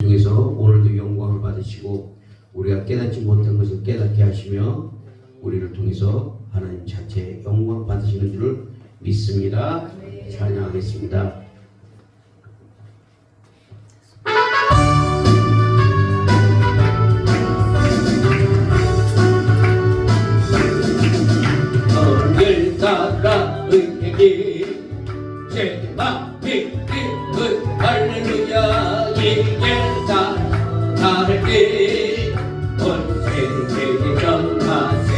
통해서 오늘도 영광을 받으시고 우리가 깨닫지 못한 것을 깨닫게 하시며 우리를 통해서 하나님 자체 영광 받으시는 줄을 믿습니다. 찬양하겠습니다. 오늘 따라 의에게 제마 믿음을 할렐루야 이게다 다르게 온 세계에 전하세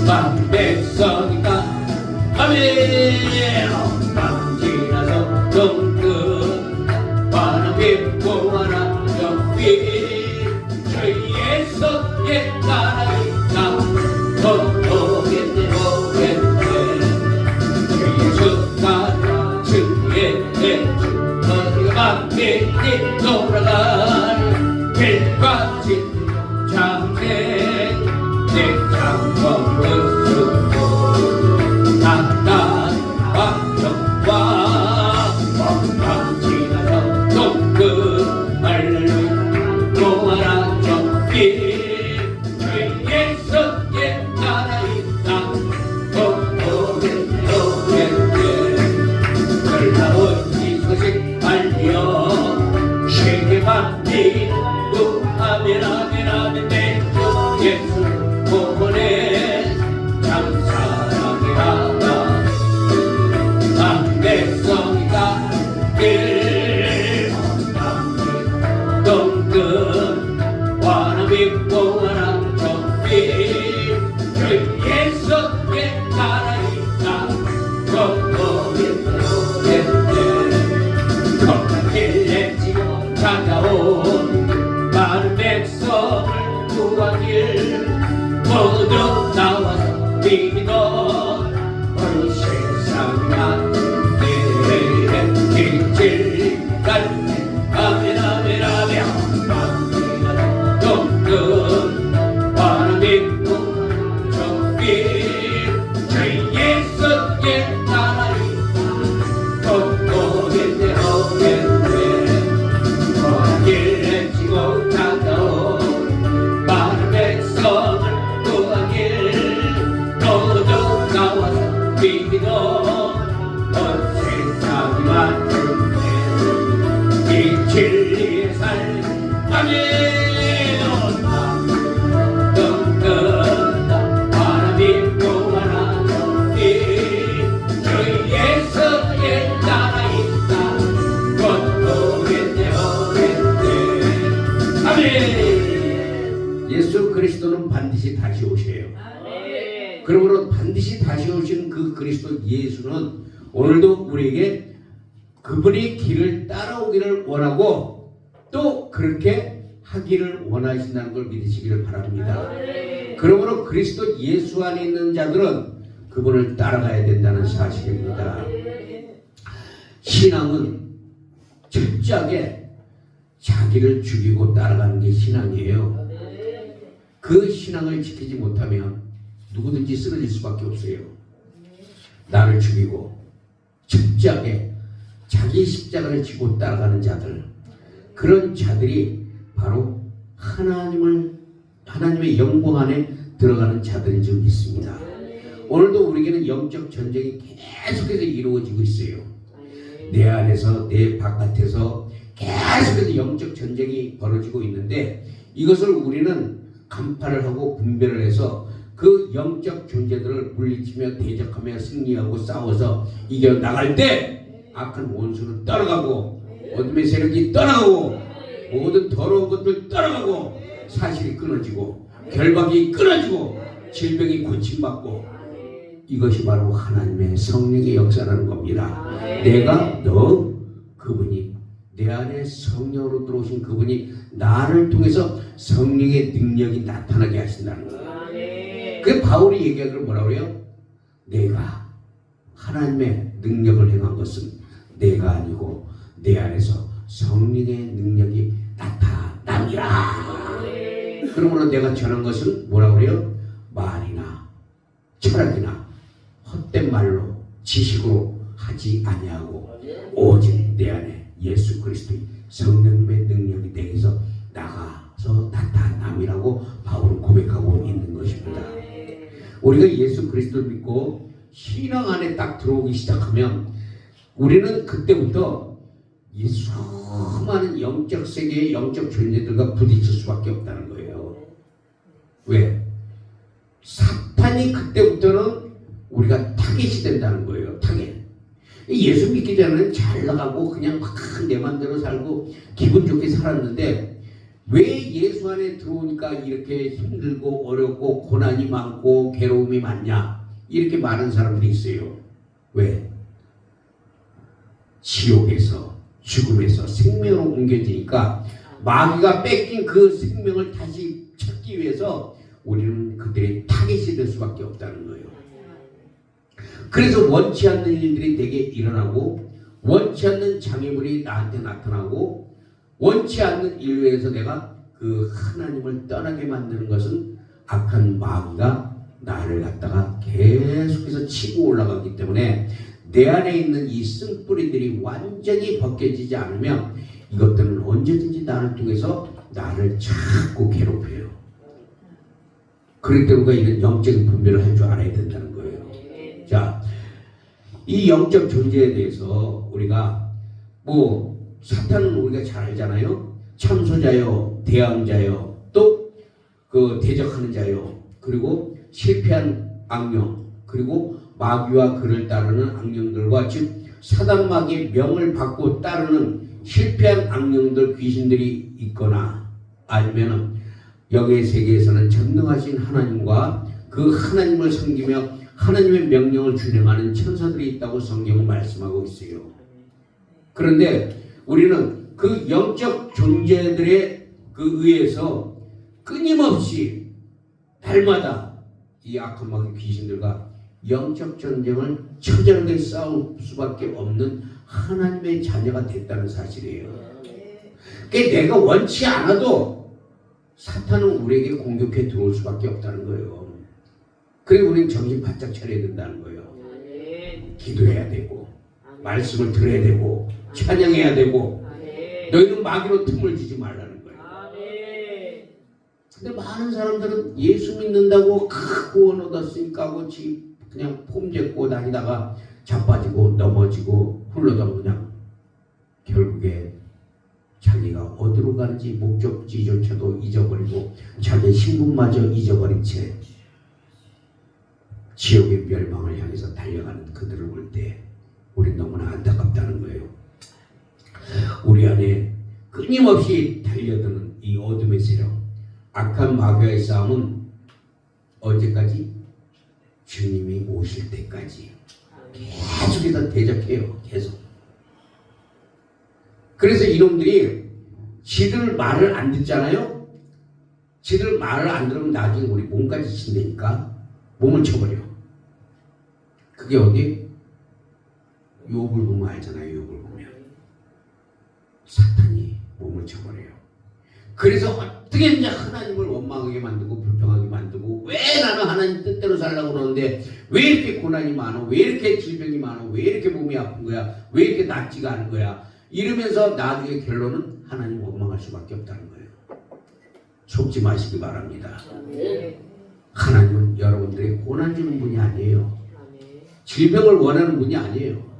만백성이가 아멘 밤지나서 동끝 바람 깊고 하나 옆이 주의 손에 따라있다 오겠네 주의 손가락 주의 어디가 막히니 돌아가는 길과 진 장생 내 장범을 쓰고 나타와 영과 멍방 지나서 동끝 할렐루야 고아라 정비 주의 손에 따라있다 오겠네 놀라운 이 소식 알려 세계만 믿고 아멘 아멘 아멘 내 주 예수 보내 장사랑이 하나 남백성이가 길 동근 와나 믿고 와나 정비 주의 손에 따라있다 겁나길래 지고 찾아온 많은 백성을 구하길 모두 나와서 믿어 어느 세상이나 내 길을 갈때 아멘 아멘 아멘 밤이나 동금 와나 믿고 정비 주의 손에 따라있다 오겠네 길을 지고 찾아온 많은 백성을 구하길 모두 나와서 믿어 온 세상이 만들네 이 진리의 삶 아멘 예수 그리스도는 반드시 다시 오셔요. 그러므로 반드시 다시 오신 그 그리스도 예수는 오늘도 우리에게 그분이 길을 따라오기를 원하고 또 그렇게 하기를 원하신다는 걸 믿으시기를 바랍니다. 그러므로 그리스도 예수 안에 있는 자들은 그분을 따라가야 된다는 사실입니다. 신앙은 철저하게 자기를 죽이고 따라가는 게 신앙이에요. 그 신앙을 지키지 못하면 누구든지 쓰러질 수밖에 없어요. 나를 죽이고 철저하게 자기 십자가를 지고 따라가는 자들, 그런 자들이 바로 하나님의 영광 안에 들어가는 자들인 줄 믿습니다. 오늘도 우리에게는 영적 전쟁이 계속해서 이루어지고 있어요. 내 안에서 내 바깥에서 계속해서 영적 전쟁이 벌어지고 있는데 이것을 우리는 간파를 하고 분별을 해서 그 영적 존재들을 물리치며 대적하며 승리하고 싸워서 이겨나갈 때 악한 원수는 떠나가고 어둠의 세력이 떠나가고 모든 더러운 것들 떠나가고 사실이 끊어지고 결박이 끊어지고 질병이 고침받고 이것이 바로 하나님의 성령의 역사라는 겁니다. 내가 그분이 내 안에 성령으로 들어오신 그분이 나를 통해서 성령의 능력이 나타나게 하신다는 거예요. 그 바울이 얘기하기를 뭐라고 그래요? 내가 하나님의 능력을 행한 것은 내가 아니고 내 안에서 성령의 능력이 나타납니다. 그러므로 내가 전한 것은 뭐라고 그래요? 말이나 철학이나 헛된 말로 지식으로 하지 아니하고 오직 내 안에 예수 그리스도의 성령님의 능력이 우리가 예수 그리스도를 믿고 신앙 안에 딱 들어오기 시작하면 우리는 그때부터 이 수많은 영적 세계의 영적 존재들과 부딪힐 수밖에 없다는 거예요. 왜? 사탄이 그때부터는 우리가 타겟이 된다는 거예요. 타겟. 예수 믿기 전에는 잘 나가고 그냥 막 내 맘대로 살고 기분 좋게 살았는데 왜 예수 안에 들어오니까 이렇게 힘들고 어렵고 고난이 많고 괴로움이 많냐? 이렇게 많은 사람들이 있어요. 왜? 지옥에서 죽음에서 생명으로 옮겨지니까 마귀가 뺏긴 그 생명을 다시 찾기 위해서 우리는 그들의 타겟이 될 수밖에 없다는 거예요. 그래서 원치 않는 일들이 되게 일어나고 원치 않는 장애물이 나한테 나타나고 원치 않는 일로에서 내가 그 하나님을 떠나게 만드는 것은 악한 마귀가 나를 갖다가 계속해서 치고 올라가기 때문에 내 안에 있는 이 쓴뿌리들이 완전히 벗겨지지 않으면 이것들은 언제든지 나를 통해서 나를 자꾸 괴롭혀요. 그렇기 때문에 우리가 이런 영적인 분별을 할 줄 알아야 된다는 거예요. 자, 이 영적 존재에 대해서 우리가 사탄은 우리가 잘 알잖아요. 참소자요, 대항자요, 또 그 대적하는 자요, 그리고 실패한 악령, 그리고 마귀와 그를 따르는 악령들과 즉 사단 마귀의 명을 받고 따르는 실패한 악령들 귀신들이 있거나 아니면은 영의 세계에서는 전능하신 하나님과 그 하나님을 섬기며 하나님의 명령을 준행하는 천사들이 있다고 성경은 말씀하고 있어요. 그런데 우리는 그 영적 존재들의 그 의해서 끊임없이 날마다 이 악한 마귀 귀신들과 영적 전쟁을 처절하게 싸울 수밖에 없는 하나님의 자녀가 됐다는 사실이에요. 그러니까 내가 원치 않아도 사탄은 우리에게 공격해 들어올 수밖에 없다는 거예요. 그리고 우리는 정신 바짝 차려야 된다는 거예요. 기도해야 되고 말씀을 들어야 되고 찬양해야 되고 너희는 마귀로 틈을 주지 말라는 거예요. 근데 많은 사람들은 예수 믿는다고 구원 얻었으니까 그냥 폼 잡고 다니다가 자빠지고 넘어지고 흘러가면 그냥 결국에 자기가 어디로 가는지 목적지조차도 잊어버리고 자기의 신분마저 잊어버린 채 지옥의 멸망을 향해서 달려가는 그들을 볼 때 우리 너무나 안타깝다는 거예요. 우리 안에 끊임없이 달려드는 이 어둠의 세력, 악한 마귀와의 싸움은 언제까지? 주님이 오실 때까지 계속해서 대적해요. 계속. 그래서 이놈들이 지들 말을 안 듣잖아요. 지들 말을 안 들으면 나중에 우리 몸까지 친다니까 몸을 쳐버려. 그게 어디? 욥을 보면 알잖아요. 욥을 보면 사탄이 몸을 쳐버려요. 그래서 어떻게 이제 하나님을 원망하게 만들고 불평하게 만들고 왜 나는 하나님 뜻대로 살려고 그러는데 왜 이렇게 고난이 많아? 왜 이렇게 질병이 많아? 왜 이렇게 몸이 아픈 거야? 왜 이렇게 낫지가 않은 거야? 이러면서 나중에 결론은 하나님 원망할 수밖에 없다는 거예요. 속지 마시기 바랍니다. 하나님은 여러분들의 고난 주는 분이 아니에요. 질병을 원하는 분이 아니에요.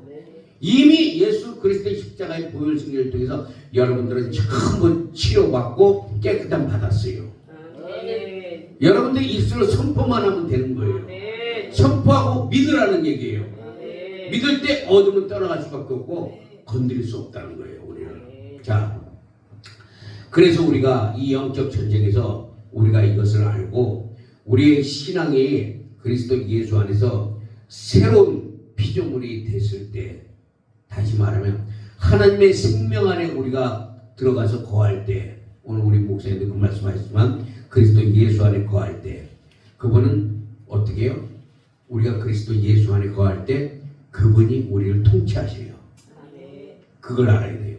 이미 예수 그리스도의 십자가의 보혈 승리를 통해서 여러분들은 전부 치료받고 깨끗함 받았어요. 여러분들이 입술로 선포만 하면 되는 거예요. 선포하고 믿으라는 얘기예요. 믿을 때 어둠은 떠나갈 수밖에 없고 건드릴 수 없다는 거예요. 우리는. 자, 그래서 우리가 이 영적 전쟁에서 우리가 이것을 알고 우리의 신앙이 그리스도 예수 안에서 새로운 피조물이 됐을 때, 다시 말하면 하나님의 생명 안에 우리가 들어가서 거할 때, 오늘 우리 목사님도 그 말씀하셨지만 그리스도 예수 안에 거할 때 그분은 어떻게 해요? 우리가 그리스도 예수 안에 거할 때 그분이 우리를 통치하셔요. 그걸 알아야 돼요.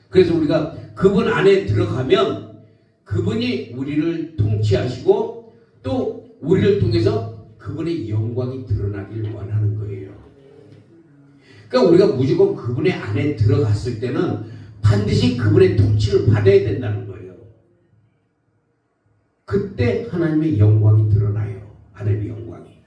그래서 우리가 그분 안에 들어가면 그분이 우리를 통치하시고 또 우리를 통해서 그분의 영광이 드러나길 원하는 거예요. 그러니까 우리가 무조건 그분의 안에 들어갔을 때는 반드시 그분의 통치를 받아야 된다는 거예요. 그때 하나님의 영광이 드러나요. 하나님의 영광이.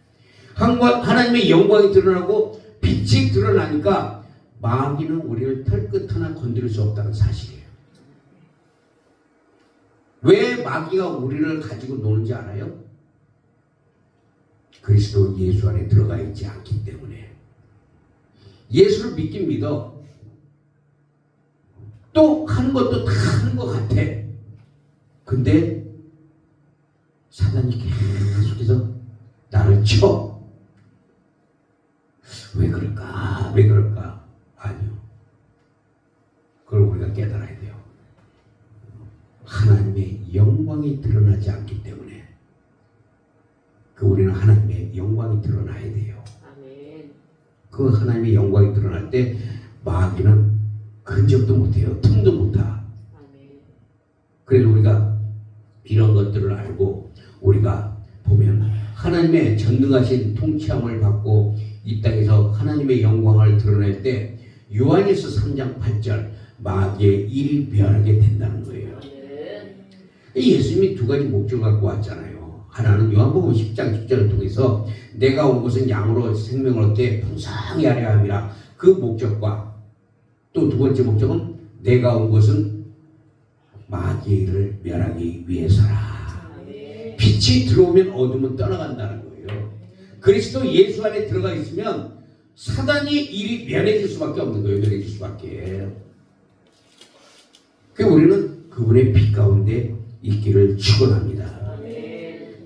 하나님의 영광이 드러나고 빛이 드러나니까 마귀는 우리를 털끝 하나 건드릴 수 없다는 사실이에요. 왜 마귀가 우리를 가지고 노는지 알아요? 그리스도 예수 안에 들어가 있지 않기 때문에. 예수를 믿긴 믿어. 또 하는 것도 다 하는 것 같아. 근데 사단이 계속해서 나를 쳐. 왜 그럴까? 왜 그럴까? 아니요. 그걸 우리가 깨달아야 돼요. 하나님의 영광이 드러나지 않기 때문에 우리는 하나님의 영광이 드러나야 돼요. 그 하나님의 영광이 드러날 때 마귀는 근접도 못해요. 틈도 못하. 그래서 우리가 이런 것들을 알고 우리가 보면 하나님의 전능하신 통치함을 받고 이 땅에서 하나님의 영광을 드러낼 때 요한일서 3장 8절 마귀의 일이 멸하게 된다는 거예요. 예수님이 두 가지 목적을 갖고 왔잖아요. 하나는 요한복음 10장 10절을 통해서 내가 온 것은 양으로 생명을 얻되 풍성히 하려 함이라. 그 목적과 또 두 번째 목적은 내가 온 것은 마귀의 일을 멸하기 위해서라. 빛이 들어오면 어둠은 떠나간다는 거예요. 그리스도 예수 안에 들어가 있으면 사단이 일이 면해질 수밖에 없는 거예요. 면해질 수밖에. 그래서 우리는 그분의 빛 가운데 있기를 축원합니다.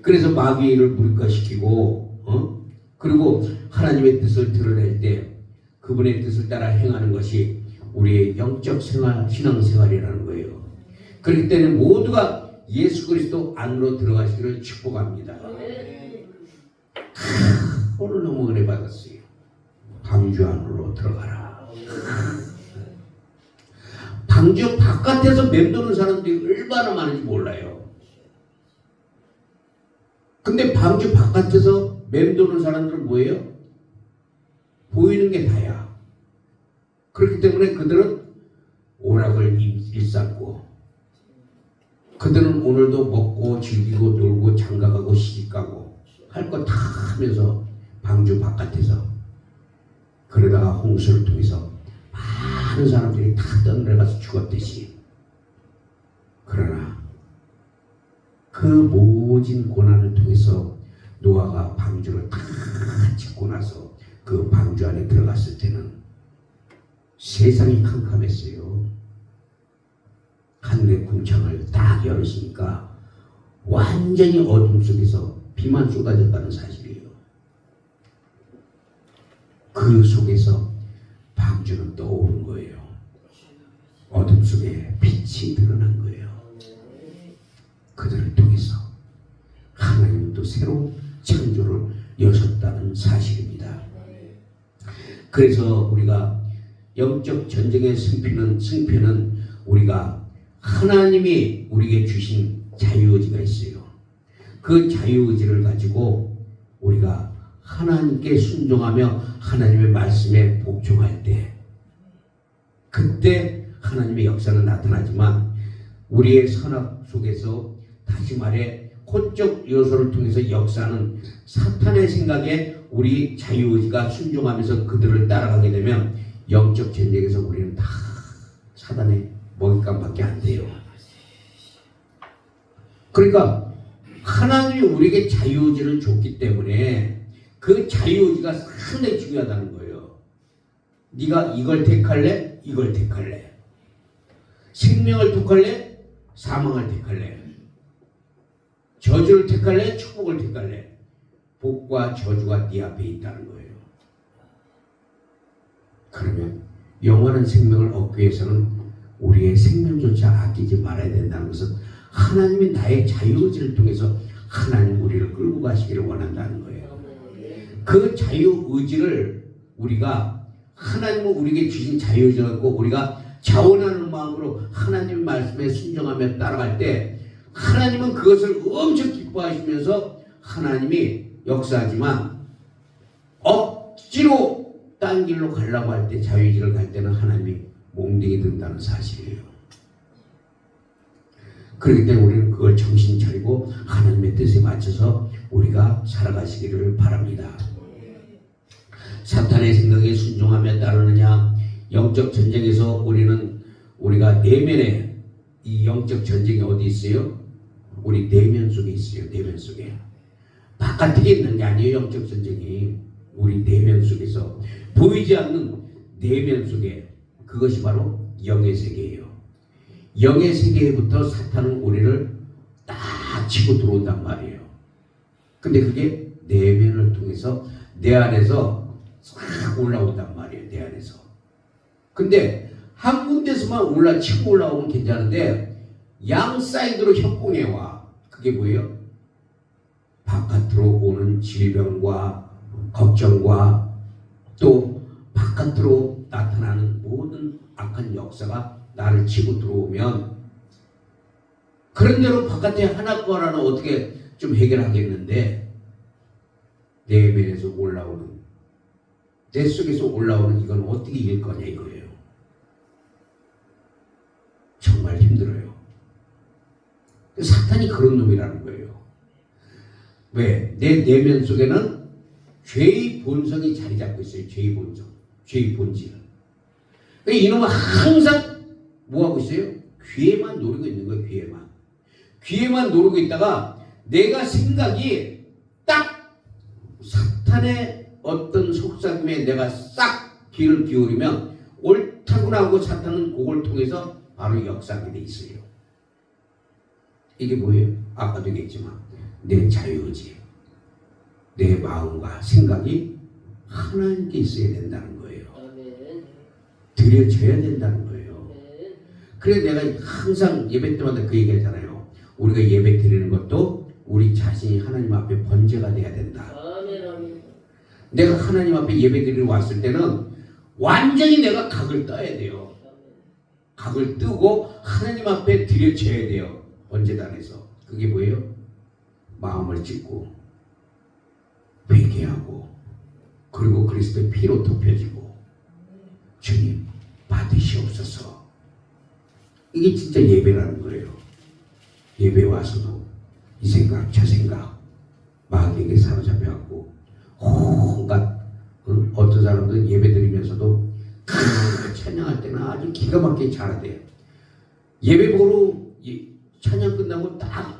그래서 마귀의 일을 무력화시키고 그리고 하나님의 뜻을 드러낼 때 그분의 뜻을 따라 행하는 것이 우리의 영적 생활, 신앙생활이라는 거예요. 그렇기 때문에 모두가 예수 그리스도 안으로 들어가시기를 축복합니다. 오늘 너무 은혜 받았어요. 방주 안으로 들어가라. 방주 바깥에서 맴도는 사람들이 얼마나 많은지 몰라요. 근데 방주 바깥에서 맴도는 사람들은 뭐예요? 보이는 게 다야. 그렇기 때문에 그들은 오락을 일삼고 그들은 오늘도 먹고 즐기고 놀고 장가가고 시집가고 할 거 다 하면서 방주 바깥에서 그러다가 홍수를 통해서 많은 사람들이 다 떠내려가서 죽었듯이. 그러나 그 모진 고난을 통해서 노아가 방주를 다 짓고 나서 그 방주 안에 들어갔을 때는 세상이 캄캄했어요. 하늘의 궁창을 딱 열으시니까 완전히 어둠 속에서 비만 쏟아졌다는 사실이에요. 그 속에서 방주는 떠오른 거예요. 어둠 속에 빛이 드러난 거예요. 그들을 통해서 하나님은 또 새로운 창조를 여셨다는 사실입니다. 그래서 우리가 영적 전쟁의 승패는 우리가 하나님이 우리에게 주신 자유의지가 있어요. 그 자유의지를 가지고 우리가 하나님께 순종하며 하나님의 말씀에 복종할 때 그때 하나님의 역사는 나타나지만 우리의 선악 속에서 다시 말해 혼적 요소를 통해서 역사는 사탄의 생각에 우리 자유의지가 순종하면서 그들을 따라가게 되면 영적 전쟁에서 우리는 다 사단의 먹잇감밖에 안 돼요. 그러니까 하나님이 우리에게 자유의지를 줬기 때문에 그 자유의지가 상당히 중요하다는 거예요. 네가 이걸 택할래? 이걸 택할래? 생명을 택할래? 사망을 택할래? 저주를 택할래? 축복을 택할래? 복과 저주가 네 앞에 있다는 거예요. 그러면 영원한 생명을 얻기 위해서는 우리의 생명조차 아끼지 말아야 된다는 것은 하나님이 나의 자유의지를 통해서 하나님 우리를 끌고 가시기를 원한다는 거예요. 그 자유의지를 우리가 하나님은 우리에게 주신 자유의지를 갖고 우리가 자원하는 마음으로 하나님의 말씀에 순종하며 따라갈 때 하나님은 그것을 엄청 기뻐하시면서 하나님이 역사하지만 억지로 딴 길로 가려고 할 때 자유의지를 갈 때는 하나님이 몽둥이 든다는 사실이에요. 그렇기 때문에 우리는 그걸 정신 차리고 하나님의 뜻에 맞춰서 우리가 살아가시기를 바랍니다. 사탄의 생각에 순종하며 따르느냐? 영적 전쟁에서 우리가 내면에 이 영적 전쟁이 어디 있어요? 우리 내면 속에 있어요. 내면 속에. 바깥에 있는 게 아니에요. 영적 전쟁이 우리 내면 속에서 보이지 않는 내면 속에, 그것이 바로 영의 세계예요. 영의 세계부터 사탄은 우리를 딱 치고 들어온단 말이에요. 근데 그게 내면을 통해서 내 안에서 싹 올라온단 말이에요. 내 안에서. 근데 한 군데서만 치고 올라오면 괜찮은데 양 사이드로 협공해 와. 그게 뭐예요? 바깥으로 오는 질병과 걱정과 또 바깥으로 나타나는 모든 악한 역사가 나를 치고 들어오면, 그런 대로 바깥에 하나과라는 어떻게 좀 해결하겠는데, 내면에서 올라오는, 내 속에서 올라오는 이건 어떻게 이길 거냐 이거예요. 정말 힘들어요. 사탄이 그런 놈이라는 거예요. 왜? 내 내면 속에는 죄의 본성이 자리 잡고 있어요. 죄의 본성, 죄의 본질. 이놈은 항상 뭐 하고 있어요? 귀에만 노리고 있는 거예요. 귀에만 노리고 있다가 내가 생각이 딱 사탄의 어떤 속삭임에 내가 싹 귀를 기울이면 옳다구나 하고 사탄은 그걸 통해서 바로 역사하게 돼 있어요. 이게 뭐예요? 아까도 얘기했지만 내 자유의지, 내 마음과 생각이 하나님께 있어야 된다는 거예요. 드려져야 된다는 거예요. 그래서 내가 항상 예배 때마다 그 얘기 하잖아요. 우리가 예배 드리는 것도 우리 자신이 하나님 앞에 번제가 돼야 된다. 내가 하나님 앞에 예배 드리러 왔을 때는 완전히 내가 각을 떠야 돼요. 각을 뜨고 하나님 앞에 드려져야 돼요. 번제단에서. 그게 뭐예요? 마음을 찢고 회개하고 그리고 그리스도의 피로 덮여지고 주님 받으시옵소서. 이게 진짜 예배라는 거예요. 예배 와서도 이 생각 저 생각 마귀에게 사로잡혀갖고 온갖 어떤 사람들은 예배 드리면서도 찬양할 때는 아주 기가 막히게 잘하대요. 예배 보러 찬양 끝나고 딱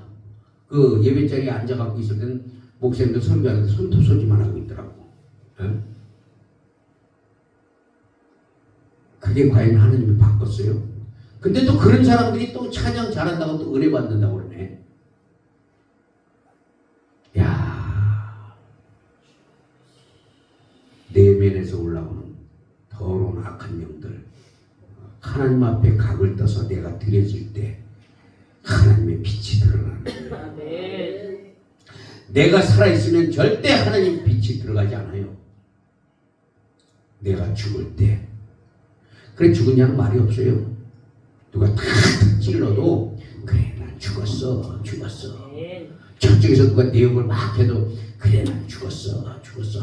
그 예배자리에 앉아갖고 있을 때는 목사님도 설교하는데 손톱소지만 하고 있더라고. 에? 그게 과연 하나님이 바꿨어요? 근데 또 그런 사람들이 또 찬양 잘한다고 또 은혜 받는다고 그러네. 야, 내면에서 올라오는 더러운 악한 영들, 하나님 앞에 각을 떠서 내가 드려질 때 하나님의 빛이 드러나는 거예요. 내가 살아있으면 절대 하나님 빛이 들어가지 않아요. 내가 죽을 때. 그래 죽었냐는 말이 없어요. 누가 탁 찔러도 그래 난 죽었어. 저쪽에서 누가 내 욕을 막 해도 그래 난 죽었어.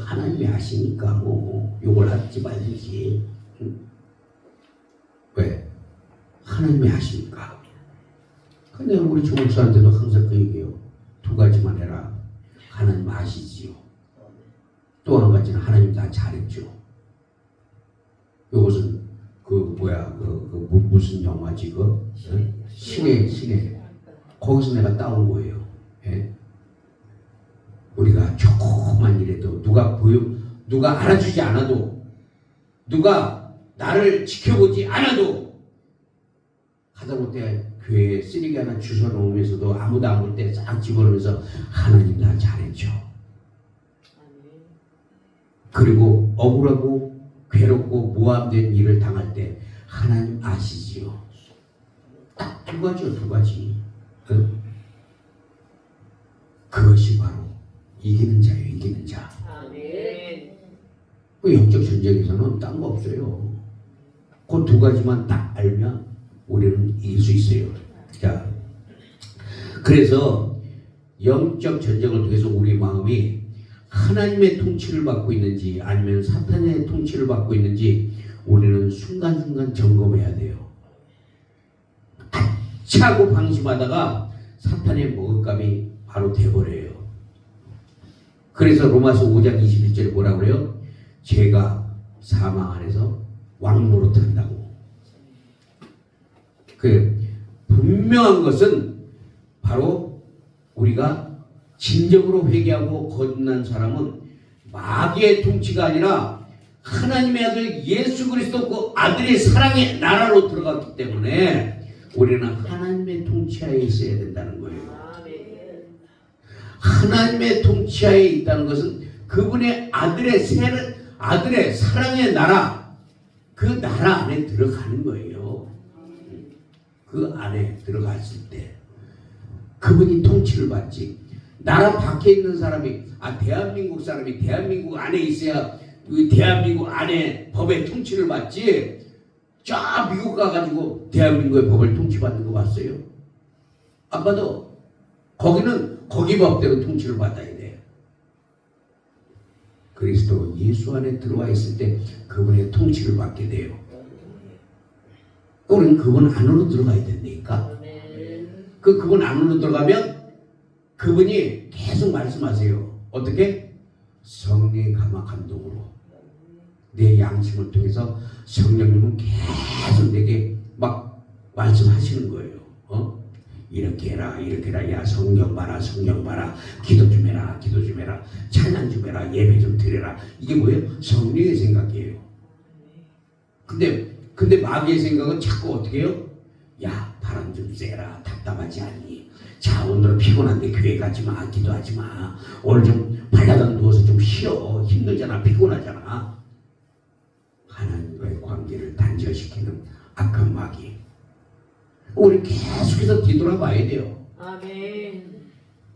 하나님이 아시니까 뭐 욕을 하지 말지. 왜? 하나님이 아시니까. 근데 우리 조목사한테도 항상 그 얘기해요. 두 가지만 해라. 하나님 아시지요. 또 한 가지는 하나님 다 잘했죠. 이것은 무슨 영화지 신의 거기서 내가 따온 거예요. 예? 우리가 조그만 일에도 누가 알아주지 않아도 누가 나를 지켜보지 않아도 하다못해 교회에 쓰레기 하나 주워 놓으면서도 아무도 안 볼 때 싹 집어넣으면서 하나님 나 잘했죠. 그리고 억울하고 괴롭고 모함된 일을 당할 때 하나님 아시지요. 딱 두 가지. 응? 그것이 바로 이기는 자예요. 이기는 자. 그 영적 전쟁에서는 딴 거 없어요. 그 두 가지만 딱 알면 우리는 이길 수 있어요. 자, 그래서 영적 전쟁을 통해서 우리 마음이 하나님의 통치를 받고 있는지 아니면 사탄의 통치를 받고 있는지 우리는 순간순간 점검해야 돼요. 차고 방심하다가 사탄의 먹잇감이 바로 돼버려요. 그래서 로마서 5장 21절에 뭐라고 그래요? 죄가 사망 안에서 왕노릇 한다고. 그 분명한 것은 바로 우리가 진정으로 회개하고 거듭난 사람은 마귀의 통치가 아니라 하나님의 아들 예수 그리스도 그 아들의 사랑의 나라로 들어갔기 때문에 우리는 하나님의 통치하에 있어야 된다는 거예요. 하나님의 통치하에 있다는 것은 그분의 아들의 사랑의 나라, 그 나라 안에 들어가는 거예요. 그 안에 들어갔을 때 그분이 통치를 받지. 나라 밖에 있는 사람이 대한민국 사람이 대한민국 안에 있어야 그 대한민국 안에 법의 통치를 받지. 저 미국 가가지고 대한민국의 법을 통치받는 거 봤어요? 안 봐도 거기는 거기 법대로 통치를 받아야 돼. 그리스도 예수 안에 들어와 있을 때 그분의 통치를 받게 돼요. 우리는 그분 안으로 들어가야 된다니까. 그분 안으로 들어가면 그분이 계속 말씀하세요. 어떻게? 성령의 감동으로 내 양심을 통해서 성령님은 계속 내게 막 말씀하시는 거예요. 이렇게 해라, 이렇게 해라. 야, 성경 봐라, 성경 봐라. 기도 좀 해라, 기도 좀 해라. 찬양 좀 해라, 예배 좀 드려라. 이게 뭐예요? 성령의 생각이에요. 근데 마귀의 생각은 자꾸 어떻게 해요? 야, 바람 좀 쐬라. 답답하지 않니? 자, 오늘은 피곤한데 교회 가지 마, 기도하지 마. 오늘 좀 발라다 누워서 좀 쉬어. 힘들잖아, 피곤하잖아. 하나님과의 관계를 단절시키는 악한 마귀. 우리 계속해서 뒤돌아봐야 돼요. 아멘.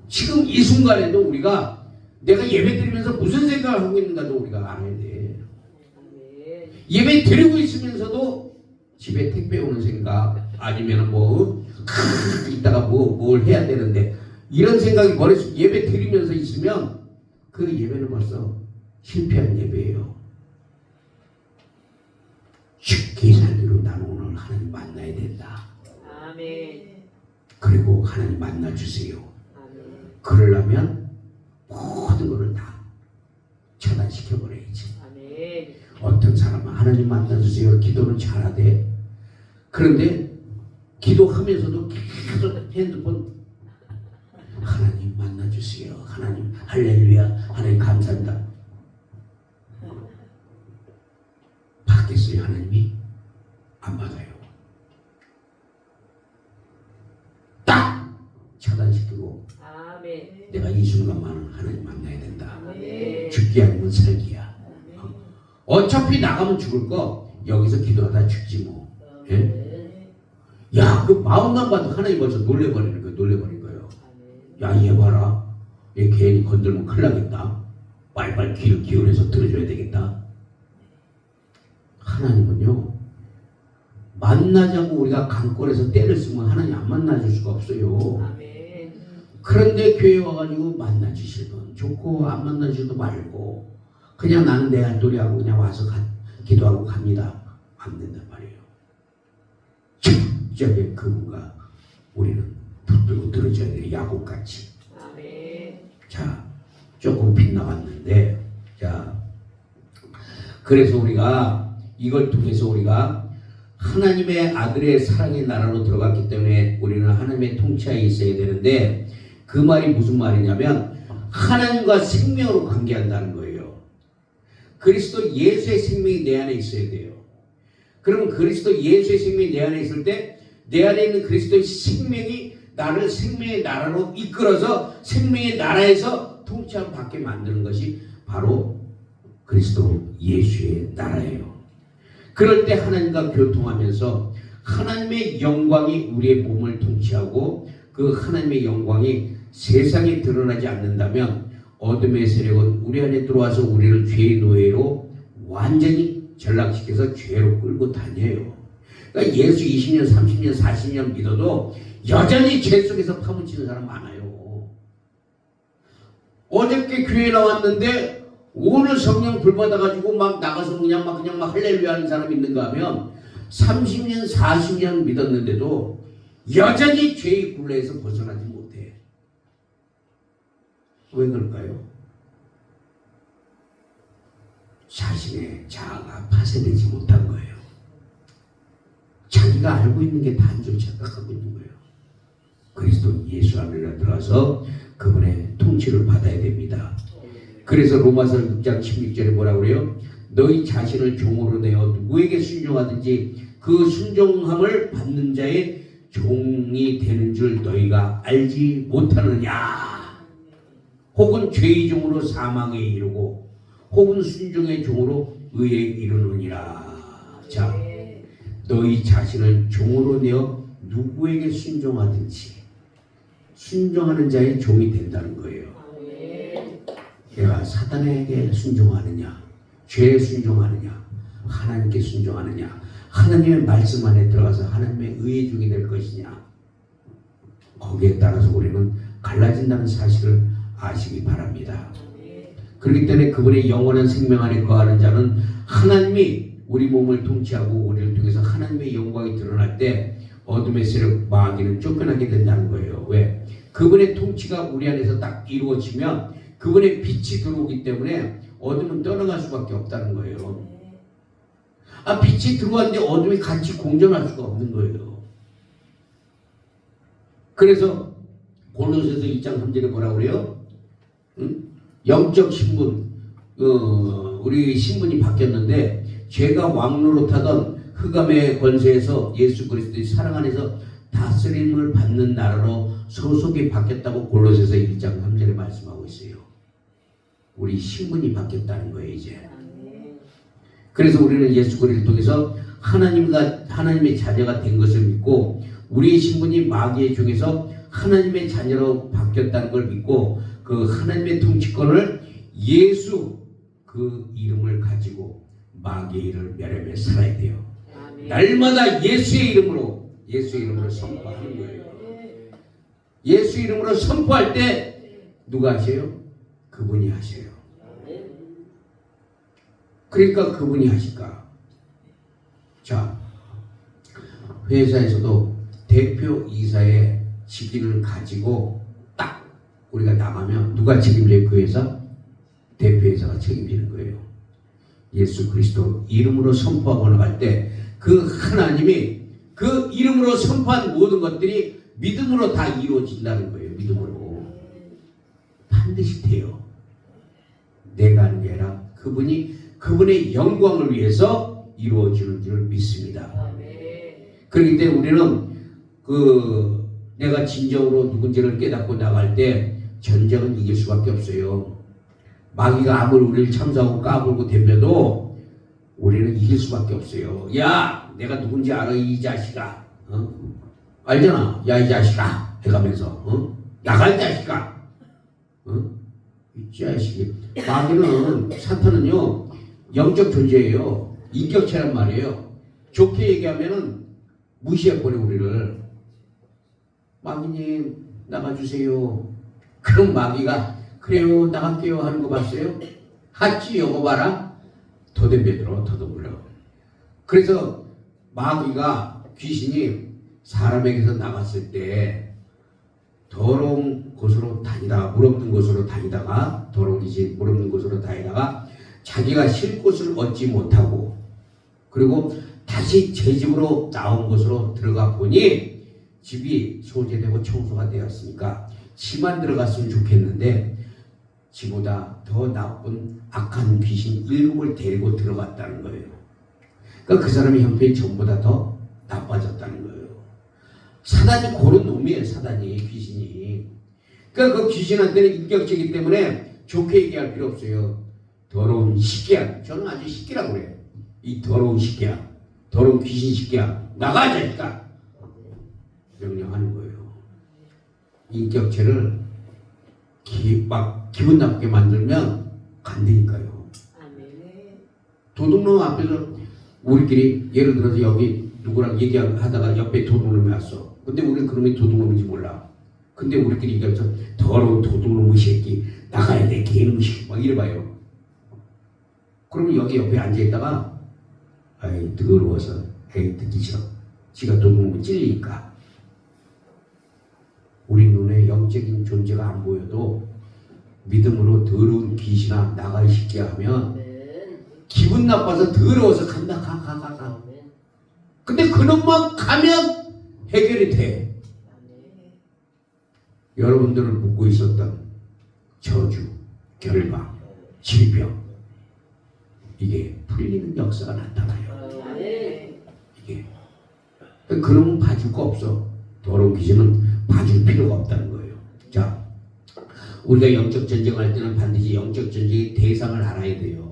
지금 이 순간에도 우리가 내가 예배 드리면서 무슨 생각을 하고 있는가도 우리가 알아야 돼. 아멘. 예배 드리고 있으면서도 집에 택배 오는 생각, 아니면 이따가 뭘 해야 되는데, 이런 생각이 머릿속에 예배 드리면서 있으면 그 예배는 벌써 실패한 예배예요. 쉽게 살기로 나는 오늘 하나님 만나야 된다. 아멘. 그리고 하나님 만나주세요. 아멘. 그러려면 모든 것을 다 차단시켜버려야지. 아멘. 어떤 사람은 하나님 만나주세요. 기도는 잘하대. 그런데 기도하면서도 계속 핸드폰 하나님 만나주세요. 하나님 할렐루야. 하나님 감사합니다. 받겠어요? 하나님이? 안 받아요. 딱 차단시키고 아멘. 내가 이 순간만은 하나님 만나야 된다. 아멘. 죽기 아니면 살기야. 어차피 나가면 죽을 거 여기서 기도하다 죽지 뭐. 예? 야, 그 마음만 봐도 하나님 벌써 놀래버린 거예요. 야, 얘 봐라. 얘 괜히 건들면 큰일 나겠다. 빨리빨리 귀를 기울여서 들어줘야 되겠다. 하나님은요, 만나자고 우리가 강권에서 때를 쓰면 하나님 안 만나줄 수가 없어요. 아멘. 그런데 교회 와가지고 만나주시면 좋고, 안 만나주셔도 말고, 그냥 나는 내 할 도리하고 그냥 와서 기도하고 갑니다. 안 된단 말이에요. 직접의 그분과 우리는 붙들고 들어줘야 돼요. 야곱같이. 아멘. 자, 조금 빗나갔는데, 자, 그래서 우리가 이걸 통해서 우리가 하나님의 아들의 사랑의 나라로 들어갔기 때문에 우리는 하나님의 통치하에 있어야 되는데, 그 말이 무슨 말이냐면 하나님과 생명으로 관계한다는 거예요. 그리스도 예수의 생명이 내 안에 있어야 돼요. 그러면 그리스도 예수의 생명이 내 안에 있을 때 내 안에 있는 그리스도의 생명이 나를 생명의 나라로 이끌어서 생명의 나라에서 통치함 받게 만드는 것이 바로 그리스도 예수의 나라예요. 그럴 때 하나님과 교통하면서 하나님의 영광이 우리의 몸을 통치하고 그 하나님의 영광이 세상에 드러나지 않는다면 어둠의 세력은 우리 안에 들어와서 우리를 죄의 노예로 완전히 전락시켜서 죄로 끌고 다녀요. 그러니까 예수 20년, 30년, 40년 믿어도 여전히 죄 속에서 파묻히는 사람 많아요. 어저께 교회 나왔는데 오늘 성령 불 받아가지고 막 나가서 그냥 막 할렐루야 하는 사람 있는가 하면 30년, 40년 믿었는데도 여전히 죄의 굴레에서 벗어나지 못해. 왜 그럴까요? 자신의 자아가 파쇄되지 못한 거예요. 자기가 알고 있는 게 다인 줄 착각하고 있는 거예요. 그리스도 예수 안에 들어가서 그분의 통치를 받아야 됩니다. 그래서 로마서 6장 16절에 뭐라고 그래요? 너희 자신을 종으로 내어 누구에게 순종하든지 그 순종함을 받는 자의 종이 되는 줄 너희가 알지 못하느냐. 혹은 죄의 종으로 사망에 이르고 혹은 순종의 종으로 의에 이르느니라. 자, 너희 자신을 종으로 내어 누구에게 순종하든지 순종하는 자의 종이 된다는 거예요. 내가 사단에게 순종하느냐, 죄에 순종하느냐, 하나님께 순종하느냐, 하나님의 말씀 안에 들어가서 하나님의 의의 종이 될 것이냐, 거기에 따라서 우리는 갈라진다는 사실을 아시기 바랍니다. 그렇기 때문에 그분의 영원한 생명 안에 거하는 자는 하나님이 우리 몸을 통치하고 우리를 통해서 하나님의 영광이 드러날 때 어둠의 세력 마귀는 쫓겨나게 된다는 거예요. 왜? 그분의 통치가 우리 안에서 딱 이루어지면 그분의 빛이 들어오기 때문에 어둠은 떠나갈 수밖에 없다는 거예요. 빛이 들어왔는데 어둠이 같이 공존할 수가 없는 거예요. 그래서 골로새서 2장 3절에 뭐라고 그래요? 영적 신분, 우리 신분이 바뀌었는데 죄가 왕노릇하던 흑암의 권세에서 예수 그리스도의 사랑 안에서 다스림을 받는 나라로 소속이 바뀌었다고 골로새서 1장 3절에 말씀하고 있어요. 우리 신분이 바뀌었다는 거예요, 이제. 그래서 우리는 예수 그리스도를 통해서 하나님의 자녀가 된 것을 믿고 우리의 신분이 마귀의 종에서 하나님의 자녀로 바뀌었다는 걸 믿고 그 하나님의 통치권을 예수 그 이름을 가지고 마귀의 일을 멸하며 살아야 돼요. 날마다 예수의 이름으로 선포하는 거예요. 예수 이름으로 선포할 때 누가 하세요? 그분이 하세요. 그러니까 그분이 하실까? 자, 회사에서도 대표 이사의 직위를 가지고 딱 우리가 나가면 누가 책임져요? 그 회사? 대표이사가 책임지는 거예요. 예수 그리스도 이름으로 선포하고 나갈 때 그 하나님이 그 이름으로 선포한 모든 것들이 믿음으로 다 이루어진다는 거예요. 믿음으로. 반드시 돼요. 내가 하는 게 아니라 그분이 그분의 영광을 위해서 이루어지는 줄 믿습니다. 그렇기 때문에 우리는 내가 진정으로 누군지를 깨닫고 나갈 때 전쟁은 이길 수밖에 없어요. 마귀가 아무리 우리를 참사하고 까불고 덤벼도 우리는 이길 수밖에 없어요. 야, 내가 누군지 알아, 이 자식아. 알잖아. 야, 이 자식아. 해가면서 나가, 이 자식아. 이 자식이. 마귀는, 사탄은요 영적 존재예요. 인격체란 말이에요. 좋게 얘기하면은 무시해버려 우리를. 마귀님 나가주세요. 그럼 마귀가 그래요 나갈게요 하는 거 봤어요? 하지 여거 봐라. 더듬벼들어 더듬으려. 그래서 마귀가 귀신이 사람에게서 나갔을 때 더러운 곳으로 다니다가 물없는 곳으로 다니다가 더러운 집 물없는 곳으로 다니다가 자기가 쉴 곳을 얻지 못하고 그리고 다시 제 집으로 나온 곳으로 들어가 보니 집이 소재되고 청소가 되었으니까 집만 들어갔으면 좋겠는데 지보다 더 나쁜 악한 귀신 7을 데리고 들어갔다는 거예요. 그러니까 그 사람의 형편이 전보다 더 나빠졌다는 거예요. 사단이 고른 놈이에요. 사단이 귀신이. 그러니까 그 귀신한테는 인격체이기 때문에 좋게 얘기할 필요 없어요. 더러운 시끼야. 저는 아주 시끼라고 그래요. 이 더러운 시끼야. 더러운 귀신 시끼야. 나가 자식아. 명령하는 거예요. 인격체를 기분 나쁘게 만들면 간다니까요. 도둑놈 앞에서 우리끼리 예를 들어서 여기 누구랑 얘기하다가 옆에 도둑놈이 왔어. 근데 우리는 그놈이 도둑놈인지 몰라. 근데 우리끼리 얘기하면서 더러운 도둑놈의 새끼 나가야 돼 개놈의 새끼 막 이래봐요. 그러면 여기 옆에 앉아있다가 아이 더러워서 에이 듣기 싫어. 지가 도둑놈을 찔리니까. 우리 눈에 영적인 존재가 안 보여도 믿음으로 더러운 귀신아 나가 이 새끼야 하면 기분 나빠서 더러워서 간다. 가. 근데 그놈만 가면 해결이 돼. 여러분들을 묻고 있었던 저주, 결박, 질병, 이게 풀리는 역사가 나타나요. 이게 그놈은 봐줄 거 없어. 더러운 귀신은 봐줄 필요가 없다는 거예요. 자, 우리가 영적 전쟁을 할 때는 반드시 영적 전쟁의 대상을 알아야 돼요.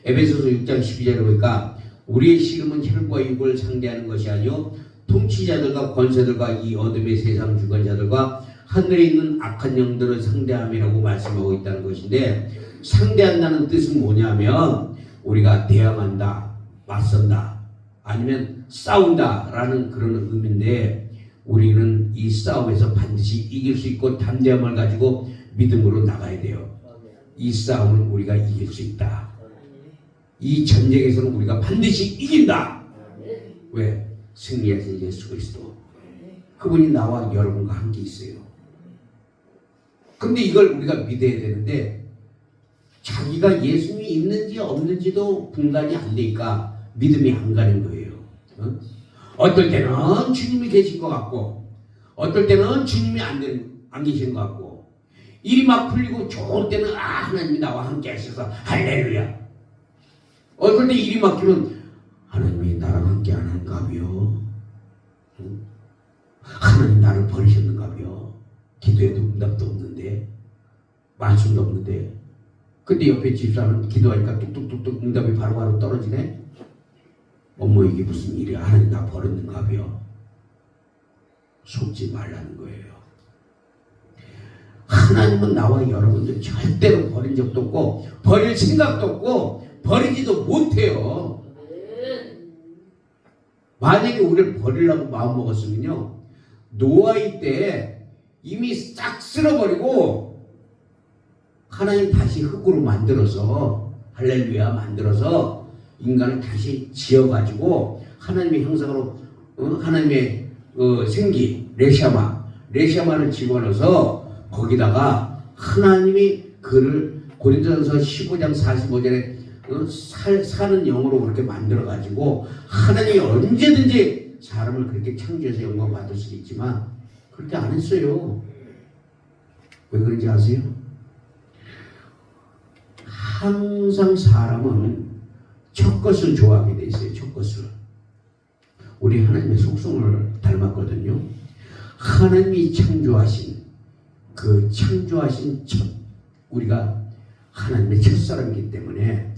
에베소서 6장 12절에 보니까 우리의 씨름은 혈과 육을 상대하는 것이 아니요 통치자들과 권세들과 이 어둠의 세상 주관자들과 하늘에 있는 악한 영들을 상대함이라고 말씀하고 있다는 것인데, 상대한다는 뜻은 뭐냐면 우리가 대항한다, 맞선다, 아니면 싸운다라는 그런 의미인데, 우리는 이 싸움에서 반드시 이길 수 있고 담대함을 가지고 믿음으로 나가야 돼요. 이 싸움은 우리가 이길 수 있다. 이 전쟁에서는 우리가 반드시 이긴다. 왜? 승리하신 예수 그리스도, 그분이 나와 여러분과 함께 있어요. 근데 이걸 우리가 믿어야 되는데, 자기가 예수님이 있는지 없는지도 분간이 안 되니까 믿음이 안 가는 거예요. 어떨 때는 주님이 계신 것 같고, 어떨 때는 주님이 안 계신 것 같고, 일이 막 풀리고 좋을 때는 하나님이 나와 함께 하셔서 할렐루야. 어떨 때 일이 막히면 하나님이 나랑 함께 안 하는가벼? 하나님 나를 버리셨는가벼? 기도해도 응답도 없는데, 말씀도 없는데. 근데 옆에 집사는 기도하니까 뚝뚝뚝뚝 응답이 바로바로 떨어지네? 어머, 이게 무슨 일이야? 하나님 나 버렸는가벼? 속지 말라는 거예요. 하나님은 나와 여러분들 절대로 버린 적도 없고 버릴 생각도 없고 버리지도 못해요. 만약에 우리를 버리려고 마음먹었으면요, 노아의 때 이미 싹 쓸어버리고 하나님 다시 흙으로 만들어서, 할렐루야, 만들어서 인간을 다시 지어가지고 하나님의 형상으로, 하나님의 생기, 레샤마를 집어넣어서 거기다가 하나님이 그를 고린도전서 15장 45절에 사는 영으로 그렇게 만들어가지고 하나님이 언제든지 사람을 그렇게 창조해서 영광 받을 수 있지만 그렇게 안 했어요. 왜 그런지 아세요? 항상 사람은 첫 것을 좋아하게 돼 있어요. 첫 것을. 우리 하나님의 속성을 닮았거든요. 하나님이 창조하신 우리가 하나님의 첫사람이기 때문에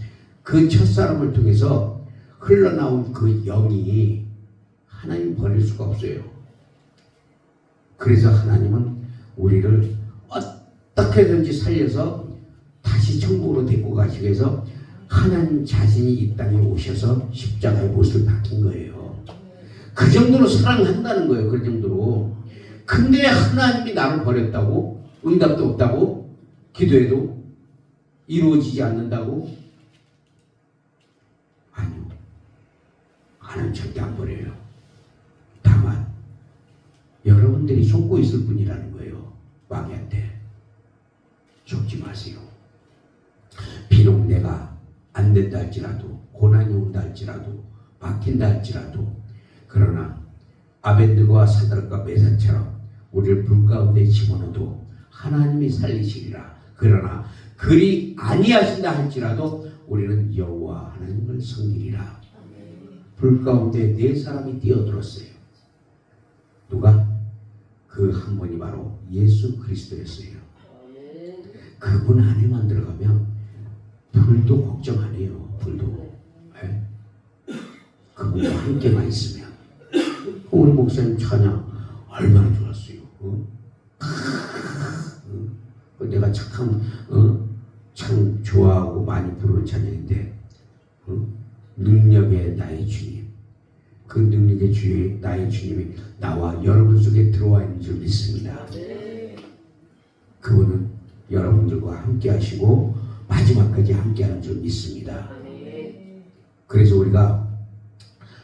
그 첫사람을 통해서 흘러나온 그 영이 하나님 버릴 수가 없어요. 그래서 하나님은 우리를 어떻게든지 살려서 다시 천국으로 데리고 가시기 위해서 하나님 자신이 이 땅에 오셔서 십자가의 못을 박힌 거예요. 그 정도로 사랑한다는 거예요. 그 정도로. 근데 하나님이 나를 버렸다고? 응답도 없다고? 기도해도 이루어지지 않는다고? 아니요. 하나님 절대 안 버려요. 다만 여러분들이 속고 있을 뿐이라는 거예요. 마귀한테. 속지 마세요. 비록 내가 안 된다 할지라도, 고난이 온다 할지라도, 막힌다 할지라도, 그러나 아벤드고와 사드락과 메삭처럼 우리를 불 가운데 집어넣어도 하나님이 살리시리라. 그러나 그리 아니하신다 할지라도 우리는 여호와 하나님을 섬기리라. 불 가운데 네 사람이 뛰어들었어요. 누가? 그 한 분이 바로 예수 그리스도였어요. 그분 안에만 들어가면 불도 걱정 안 해요. 불도. 네? 그분과 함께만 있으면. 우리 목사님 찬양 얼마나 좋았어요. 내가 참 좋아하고 많이 부르는 찬양인데, 능력의 나의 주님, 그 능력의 주의 나의 주님이 나와 여러분 속에 들어와 있는 줄 믿습니다. 그분은 여러분들과 함께 하시고 마지막까지 함께 하는 줄 믿습니다. 그래서 우리가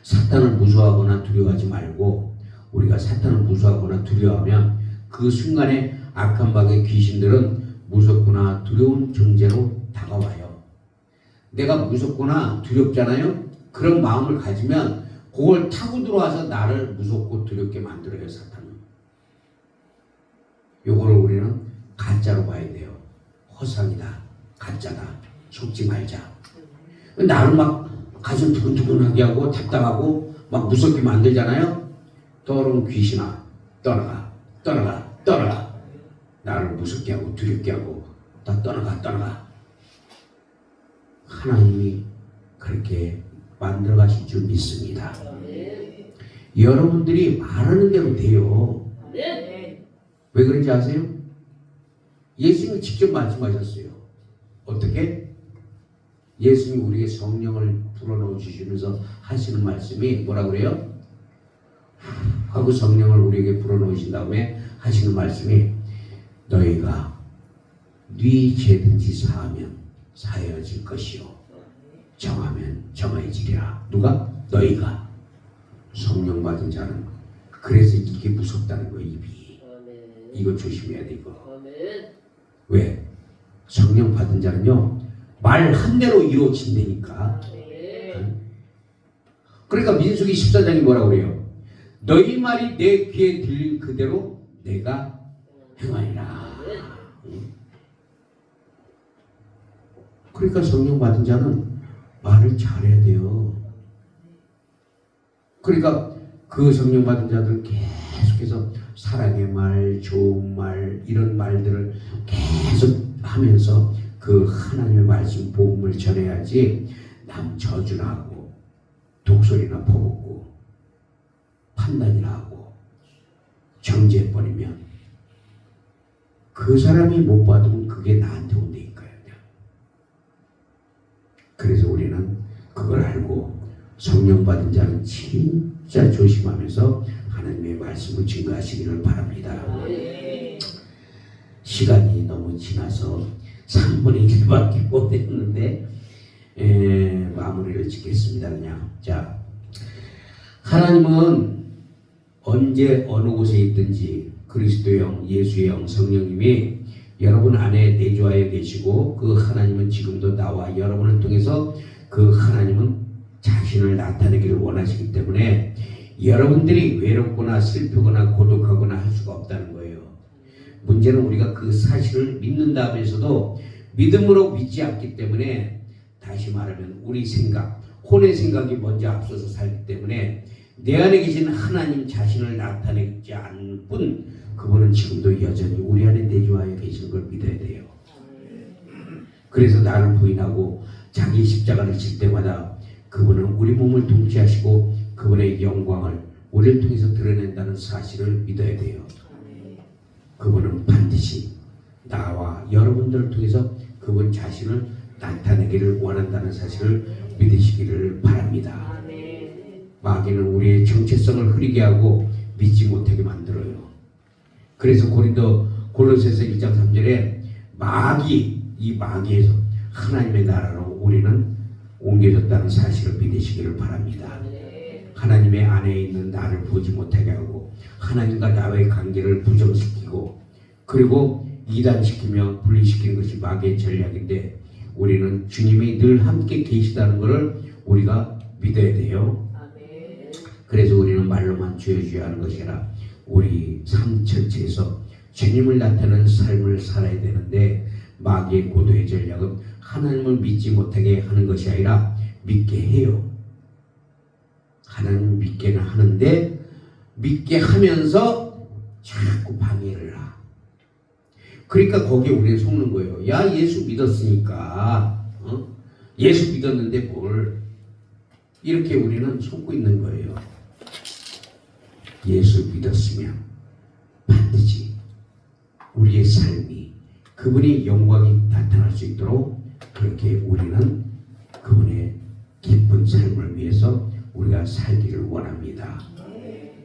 사탄을 무서워하거나 두려워하지 말고, 우리가 사탄을 무서워하거나 두려워하면 그 순간에 악한 박의 귀신들은 무섭구나 두려운 존재로 다가와요. 내가 무섭거나 두렵잖아요. 그런 마음을 가지면 그걸 타고 들어와서 나를 무섭고 두렵게 만들어요, 사탄은. 요거를 우리는 가짜로 봐야 돼요. 허상이다, 가짜다, 속지 말자. 나를 막 가슴 두근두근하게 하고 답답하고 막 무섭게 만들잖아요. 떠오르는 귀신아, 떠나가, 떠나가, 떠나가. 나를 무섭게 하고 두렵게 하고 다 떠나가, 떠나가. 하나님이 그렇게 만들어 가실 줄 믿습니다. 여러분들이 말하는 대로 돼요. 아멘. 왜 그런지 아세요? 예수님이 직접 말씀하셨어요. 어떻게? 예수님이 우리에게 성령을 불어넣어 주시면서 하시는 말씀이 뭐라고 그래요? 하고 성령을 우리에게 불어넣으신 다음에 하시는 말씀이 너희가 네 죄든지 사하면 사하여질 것이요 정하면 정해지리라. 누가? 너희가. 성령 받은 자는. 그래서 이게 무섭다는 거예요. 입이. 아멘. 이거 조심해야 돼. 이거. 아멘. 왜? 성령 받은 자는요 말 한 대로 이루어진다니까. 아멘. 그러니까 민수기 14장이 뭐라고 그래요? 너희 말이 내 귀에 들린 그대로 내가 행하리라. 그러니까 성령 받은 자는 말을 잘해야 돼요. 그러니까 그 성령 받은 자들은 계속해서 사랑의 말, 좋은 말, 이런 말들을 계속 하면서 그 하나님의 말씀, 복음을 전해야지 남 저주나 하고 독소리나 퍼붓고 판단이나 하고 정죄해버리면 그 사람이 못 받으면 그게 나한테 온다니까요. 그래서 우리는 그걸 알고 성령 받은 자는 진짜 조심하면서 하나님의 말씀을 증거하시기를 바랍니다. 시간이 너무 지나서 3분의 1밖에 못 했는데 마무리를 짓겠습니다. 그냥 자, 하나님은 언제 어느 곳에 있든지 그리스도의 영, 예수의 영, 성령님이 여러분 안에 내주하여 계시고 그 하나님은 지금도 나와 여러분을 통해서 그 하나님은 자신을 나타내기를 원하시기 때문에 여러분들이 외롭거나 슬프거나 고독하거나 할 수가 없다는 거예요. 문제는 우리가 그 사실을 믿는다 하면서도 믿음으로 믿지 않기 때문에, 다시 말하면 우리 생각, 혼의 생각이 먼저 앞서서 살기 때문에 내 안에 계신 하나님 자신을 나타내지 않는 분, 그분은 지금도 여전히 우리 안에 내주하여 계시는 걸 믿어야 돼요. 그래서 나를 부인하고 자기 십자가를 질 때마다 그분은 우리 몸을 통치하시고 그분의 영광을 우리를 통해서 드러낸다는 사실을 믿어야 돼요. 그분은 반드시 나와 여러분들을 통해서 그분 자신을 나타내기를 원한다는 사실을 믿으시기를 바랍니다. 마귀는 우리의 정체성을 흐리게 하고 믿지 못하게 만들어요. 그래서 골로새서 1장 3절에 이 마귀에서 하나님의 나라로 우리는 옮겨졌다는 사실을 믿으시기를 바랍니다. 하나님의 안에 있는 나를 보지 못하게 하고 하나님과 나의 관계를 부정시키고 그리고 이단시키며 분리시키는 것이 마귀의 전략인데, 우리는 주님이 늘 함께 계시다는 것을 우리가 믿어야 돼요. 그래서 우리는 말로만 주여 하는 것이 아니라 우리 삶 전체에서 주님을 나타내는 삶을 살아야 되는데, 마귀의 고도의 전략은 하나님을 믿지 못하게 하는 것이 아니라 믿게 해요. 하나님을 믿게는 하는데 믿게 하면서 자꾸 방해를 하. 그러니까 거기에 우리는 속는 거예요. 야, 예수 믿었으니까 예수 믿었는데 뭘, 이렇게 우리는 속고 있는 거예요. 예수 믿었으면 반드시 우리의 삶이 그분의 영광이 나타날 수 있도록 그렇게 우리는 그분의 기쁜 삶을 위해서 우리가 살기를 원합니다.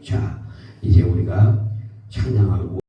자, 이제 우리가 찬양하고